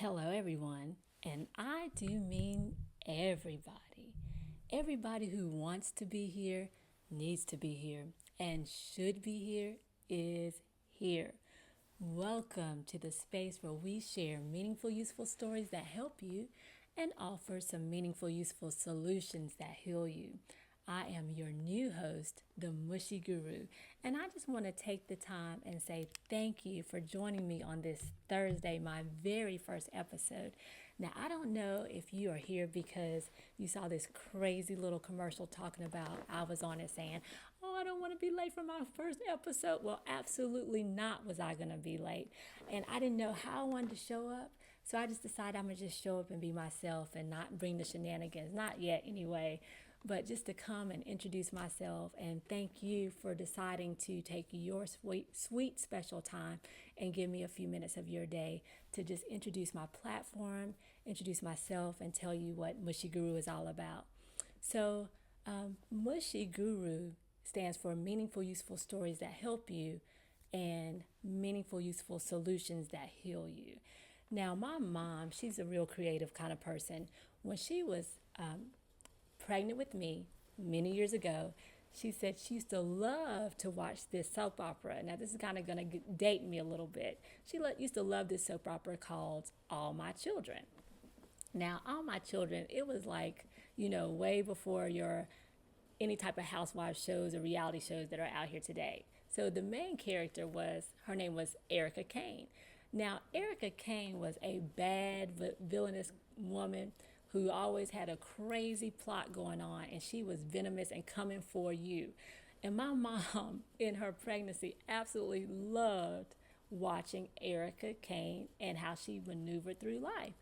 Hello, everyone, and I do mean everybody. Everybody who wants to be here, needs to be here, and should be here is here. Welcome to the space where we share meaningful, useful stories that help you and offer some meaningful, useful solutions that heal you. I am your new host, the Mushy Guru, and I just want to take the time and say thank you for joining me on this Thursday, my very first episode. Now, I don't know if you are here because you saw this crazy little commercial talking about I was on it saying, "Oh, I don't want to be late for my first episode." Well, absolutely not was I going to be late. And I didn't know how I wanted to show up. So I just decided I'm going to just show up and be myself and not bring the shenanigans. Not yet, anyway, but just to come and introduce myself and thank you for deciding to take your sweet special time and give me a few minutes of your day to just introduce my platform, introduce myself, and tell you what Mushy Guru is all about. So, Mushy Guru stands for Meaningful, Useful Stories That Help You and Meaningful, Useful Solutions That Heal You. Now, my mom, she's a real creative kind of person. When she was pregnant with me many years ago, she said she used to love to watch this soap opera. Now, this is kind of going to date me a little bit. She used to love this soap opera called All My Children. Now, All My Children, it was like, way before your any type of housewife shows or reality shows that are out here today. So the main character her name was D'Ericka Kane. Now, D'Ericka Kane was a bad, villainous woman who always had a crazy plot going on, and she was venomous and coming for you. And my mom, in her pregnancy, absolutely loved watching D'Ericka Kane and how she maneuvered through life.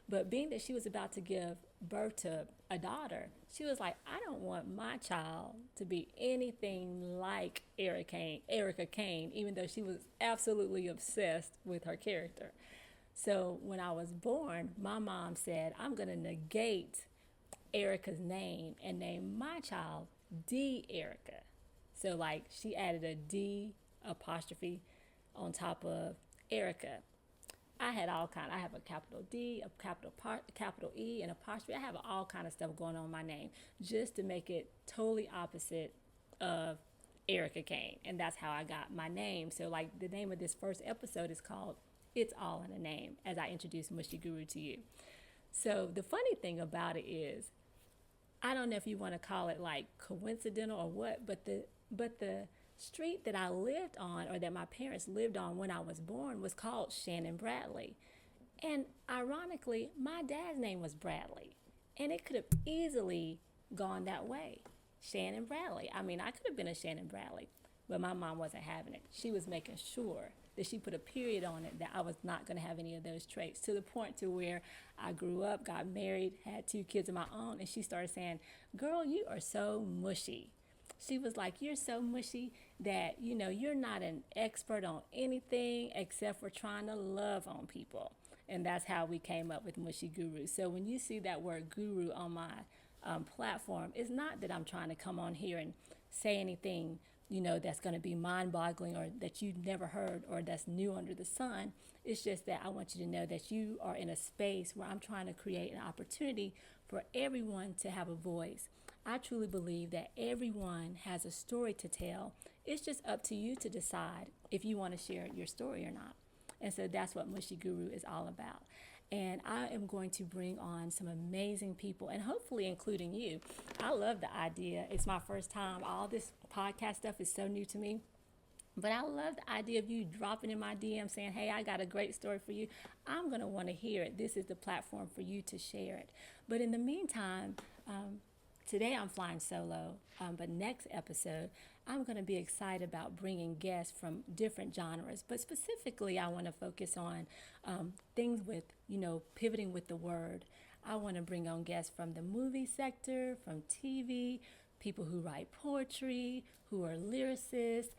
But being that she was about to give birth to a daughter, she was like, I don't want my child to be anything like D'Ericka Kane, even though she was absolutely obsessed with her character. So when I was born, my mom said, I'm going to negate Erica's name and name my child D'Ericka. So like she added a D apostrophe on top of Erica. I had all kind. I have a capital D, a capital E, and apostrophe. I have all kind of stuff going on in my name just to make it totally opposite of D'Ericka Kane, and that's how I got my name. So, like the name of this first episode is called "It's All in a Name," as I introduce Mushy Guru to you. So the funny thing about it is, I don't know if you want to call it like coincidental or what, but the street that I lived on or that my parents lived on when I was born was called Shannon Bradley. And ironically, my dad's name was Bradley. And it could have easily gone that way. Shannon Bradley. I mean, I could have been a Shannon Bradley, but my mom wasn't having it. She was making sure that she put a period on it that I was not going to have any of those traits, to the point to where I grew up, got married, had 2 kids of my own, and she started saying, "Girl, you are so mushy." She was like, "You're so mushy that, you're not an expert on anything except for trying to love on people." And that's how we came up with Mushy Guru. So when you see that word guru on my platform, it's not that I'm trying to come on here and say anything, that's going to be mind-boggling or that you've never heard or that's new under the sun. It's just that I want you to know that you are in a space where I'm trying to create an opportunity for everyone to have a voice. I truly believe that everyone has a story to tell. It's just up to you to decide if you want to share your story or not. And so that's what Mushy Guru is all about. And I am going to bring on some amazing people, and hopefully including you. I love the idea. It's my first time. All this podcast stuff is so new to me. But I love the idea of you dropping in my DM saying, hey, I got a great story for you. I'm going to want to hear it. This is the platform for you to share it. But in the meantime, today I'm flying solo, but next episode, I'm going to be excited about bringing guests from different genres. But specifically, I want to focus on things with, pivoting with the word. I want to bring on guests from the movie sector, from TV, people who write poetry, who are lyricists,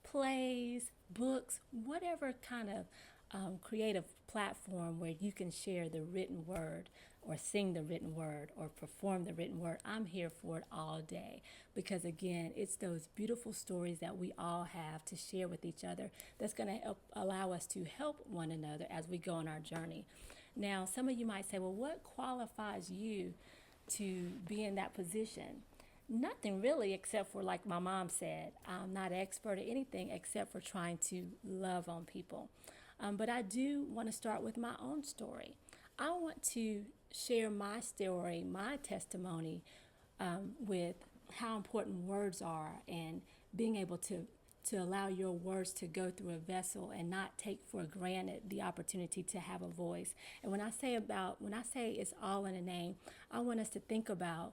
plays, books, whatever kind of create a platform where you can share the written word or sing the written word or perform the written word, I'm here for it all day. Because again, it's those beautiful stories that we all have to share with each other that's going to allow us to help one another as we go on our journey. Now, some of you might say, well, what qualifies you to be in that position? Nothing really, except for, like my mom said, I'm not an expert at anything except for trying to love on people. But I do want to start with my own story. I want to share my story, my testimony, with how important words are and being able to allow your words to go through a vessel and not take for granted the opportunity to have a voice. And when I say it's all in a name, I want us to think about,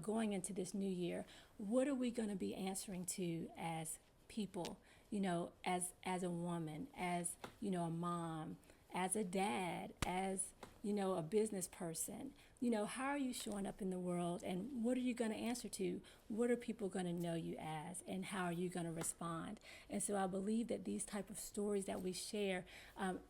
going into this new year, what are we going to be answering to as people, as a woman, as, a mom, as a dad, as, a business person. How are you showing up in the world, and what are you going to answer to? What are people going to know you as, and how are you going to respond? And so I believe that these type of stories that we share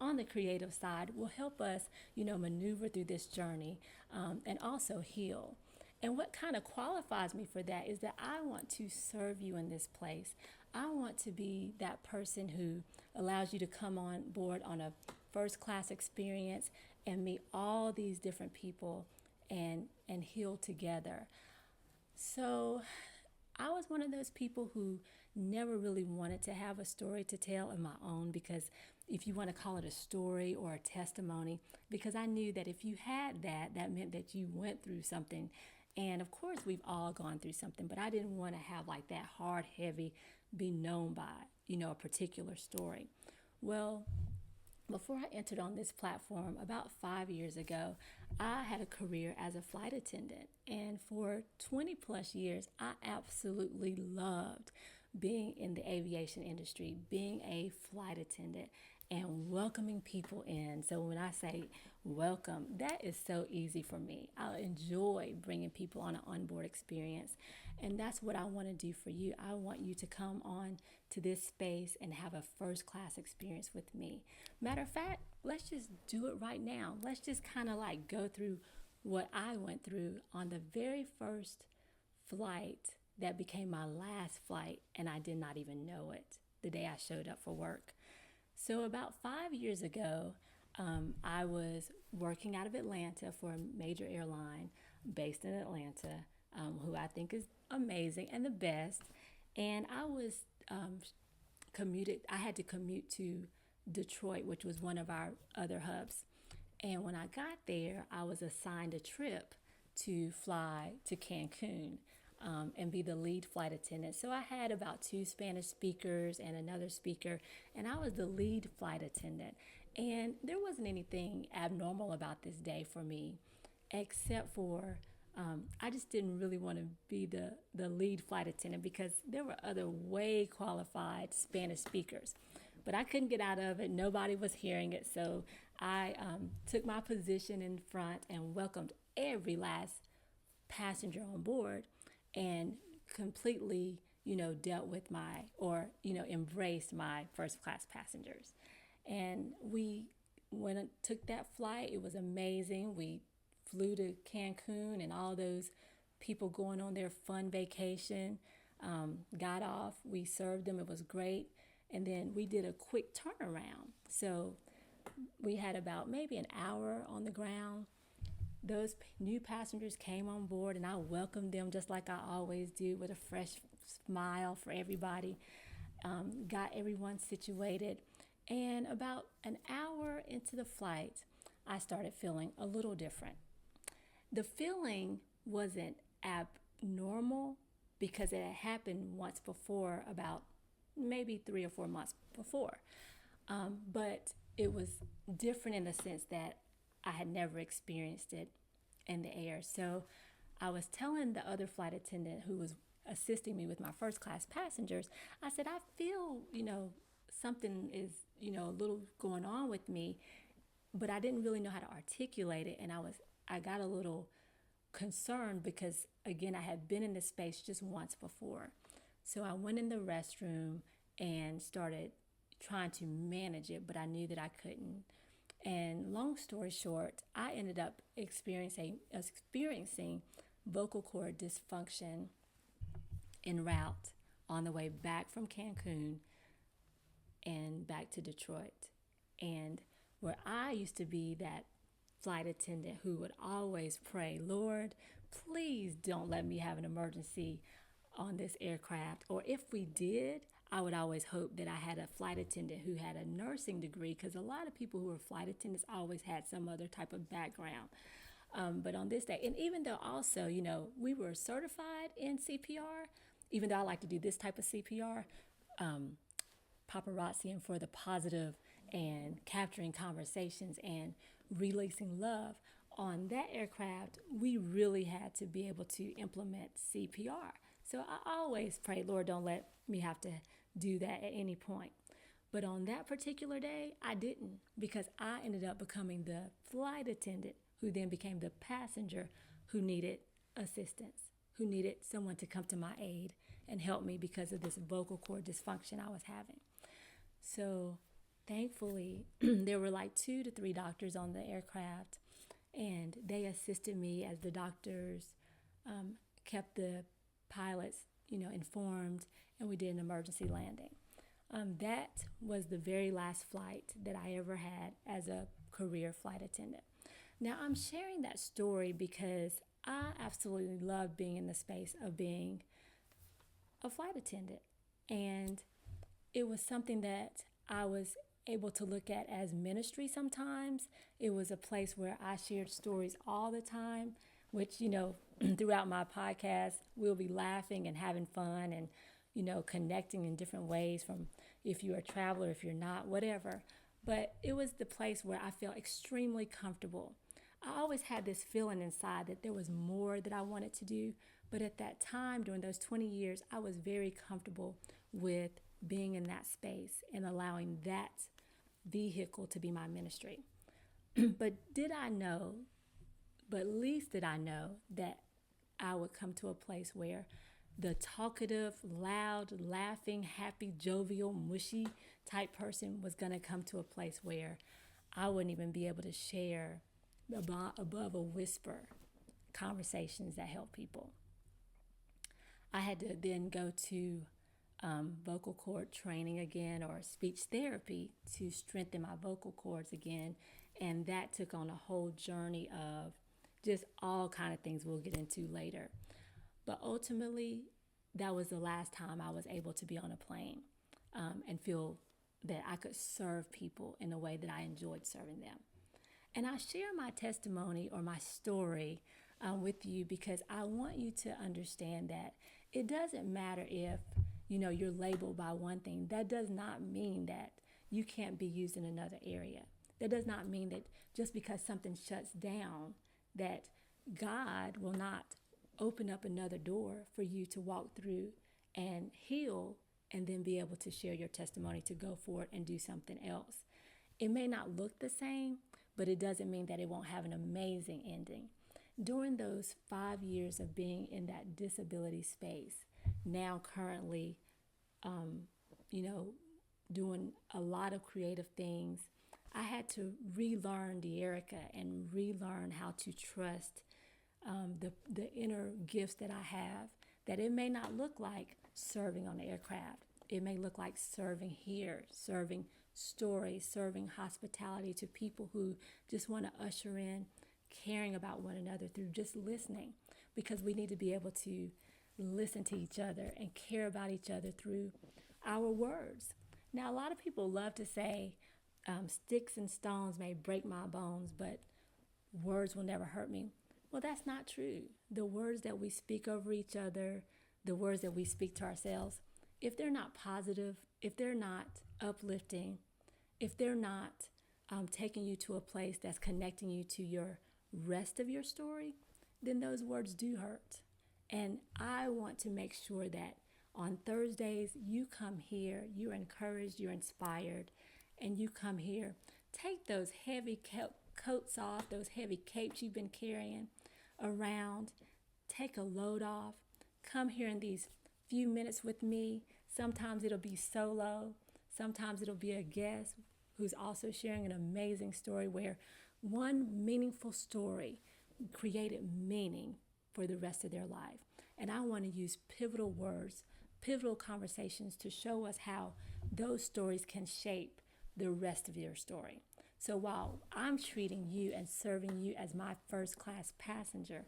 on the creative side will help us, maneuver through this journey and also heal. And what kind of qualifies me for that is that I want to serve you in this place. I want to be that person who allows you to come on board on a first class experience and meet all these different people and heal together. So I was one of those people who never really wanted to have a story to tell of my own, because if you want to call it a story or a testimony, because I knew that if you had that, that meant that you went through something. And of course, we've all gone through something, but I didn't want to have like that hard, heavy, be known by, a particular story. Well, before I entered on this platform about 5 years ago, I had a career as a flight attendant. And for 20 plus years, I absolutely loved being in the aviation industry, being a flight attendant and welcoming people in. So when I say welcome, that is so easy for me. I enjoy bringing people on an onboard experience. And that's what I want to do for you. I want you to come on to this space and have a first class experience with me. Matter of fact, let's just do it right now. Let's just kind of like go through what I went through on the very first flight that became my last flight, and I did not even know it the day I showed up for work. So about 5 years ago, I was working out of Atlanta for a major airline based in Atlanta, who I think is amazing and the best. And I was I had to commute to Detroit, which was one of our other hubs. And when I got there, I was assigned a trip to fly to Cancun and be the lead flight attendant. So I had about 2 Spanish speakers and another speaker, and I was the lead flight attendant. And there wasn't anything abnormal about this day for me, except for I just didn't really want to be the lead flight attendant because there were other way qualified Spanish speakers. But I couldn't get out of it. Nobody was hearing it. So I took my position in front and welcomed every last passenger on board and completely, dealt with embraced my first class passengers. And we took that flight. It was amazing. We flew to Cancun and all those people going on their fun vacation. Got off. We served them. It was great. And then we did a quick turnaround. So we had about maybe an hour on the ground. Those new passengers came on board, and I welcomed them just like I always do, with a fresh smile for everybody. Got everyone situated. And about an hour into the flight, I started feeling a little different. The feeling wasn't abnormal because it had happened once before, about maybe 3 or 4 months before. But it was different in the sense that I had never experienced it in the air. So I was telling the other flight attendant who was assisting me with my first class passengers, I said, I feel, something is, a little going on with me, but I didn't really know how to articulate it. And I got a little concerned because, again, I had been in this space just once before. So I went in the restroom and started, trying to manage it, but I knew that I couldn't. And long story short, I ended up experiencing vocal cord dysfunction en route on the way back from Cancun and back to Detroit. And where I used to be that flight attendant who would always pray, Lord, please don't let me have an emergency on this aircraft. Or if we did, I would always hope that I had a flight attendant who had a nursing degree, because a lot of people who were flight attendants always had some other type of background. But on this day, and even though also, we were certified in CPR, even though I like to do this type of CPR, paparazzi and for the positive and capturing conversations and releasing love, on that aircraft, we really had to be able to implement CPR. So I always pray, Lord, don't let me have to do that at any point. But on that particular day, I didn't, because I ended up becoming the flight attendant who then became the passenger who needed assistance, who needed someone to come to my aid and help me because of this vocal cord dysfunction I was having. So thankfully, there were like 2 to 3 doctors on the aircraft, and they assisted me as the doctors kept the pilots, informed, and we did an emergency landing. That was the very last flight that I ever had as a career flight attendant. Now, I'm sharing that story because I absolutely love being in the space of being a flight attendant. And it was something that I was able to look at as ministry sometimes. It was a place where I shared stories all the time, which, throughout my podcast, we'll be laughing and having fun and, connecting in different ways, from if you're a traveler, if you're not, whatever. But it was the place where I felt extremely comfortable. I always had this feeling inside that there was more that I wanted to do. But at that time, during those 20 years, I was very comfortable with being in that space and allowing that vehicle to be my ministry. But least did I know that I would come to a place where the talkative, loud, laughing, happy, jovial, mushy type person was going to come to a place where I wouldn't even be able to share above a whisper conversations that help people. I had to then go to vocal cord training again, or speech therapy, to strengthen my vocal cords again. And that took on a whole journey of just all kind of things we'll get into later. But ultimately, that was the last time I was able to be on a plane and feel that I could serve people in a way that I enjoyed serving them. And I share my testimony or my story with you because I want you to understand that it doesn't matter if, you're labeled by one thing. That does not mean that you can't be used in another area. That does not mean that just because something shuts down, that God will not open up another door for you to walk through and heal, and then be able to share your testimony to go forward and do something else. It may not look the same, but it doesn't mean that it won't have an amazing ending. During those 5 years of being in that disability space, now currently, doing a lot of creative things, I had to relearn D'Ericka and relearn how to trust the inner gifts that I have, that it may not look like serving on the aircraft. It may look like serving here, serving stories, serving hospitality to people who just want to usher in caring about one another through just listening, because we need to be able to listen to each other and care about each other through our words. Now, a lot of people love to say, sticks and stones may break my bones, but words will never hurt me. Well, that's not true. The words that we speak over each other, the words that we speak to ourselves, if they're not positive, if they're not uplifting, if they're not taking you to a place that's connecting you to your rest of your story, then those words do hurt. And I want to make sure that on Thursdays, you come here, you're encouraged, you're inspired, and you come here. Take those heavy coats off, those heavy capes you've been carrying around. Take a load off. Come here in these few minutes with me. Sometimes it'll be solo. Sometimes it'll be a guest who's also sharing an amazing story where one meaningful story created meaning for the rest of their life. And I want to use pivotal words, pivotal conversations to show us how those stories can shape the rest of your story. So while I'm treating you and serving you as my first class passenger,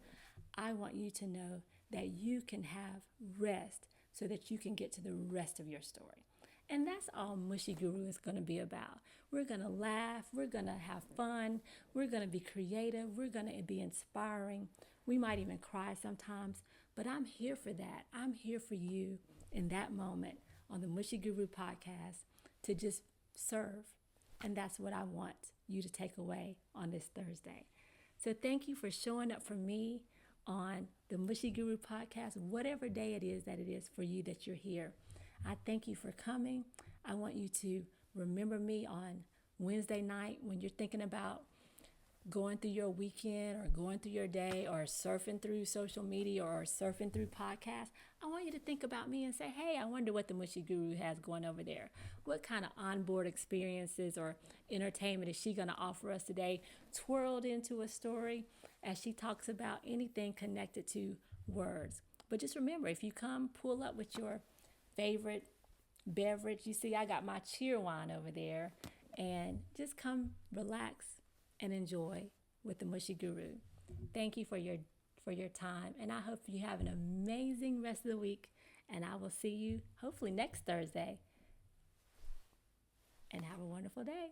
I want you to know that you can have rest so that you can get to the rest of your story. And that's all Mushy Guru is going to be about. We're going to laugh. We're going to have fun. We're going to be creative. We're going to be inspiring. We might even cry sometimes, but I'm here for that. I'm here for you in that moment on the Mushy Guru podcast to just serve. And that's what I want you to take away on this Thursday. So thank you for showing up for me on the Mushy Guru podcast, whatever day it is for you that you're here. I thank you for coming. I want you to remember me on Wednesday night when you're thinking about going through your weekend or going through your day or surfing through social media or surfing through podcasts. I want you to think about me and say, hey, I wonder what the Mushy Guru has going over there. What kind of onboard experiences or entertainment is she going to offer us today, twirled into a story as she talks about anything connected to words. But just remember, if you come, pull up with your favorite beverage. You see, I got my cheer wine over there, and just come relax and enjoy with the Mushy Guru. Thank you for your time, and I hope you have an amazing rest of the week, and I will see you hopefully next Thursday, and have a wonderful day.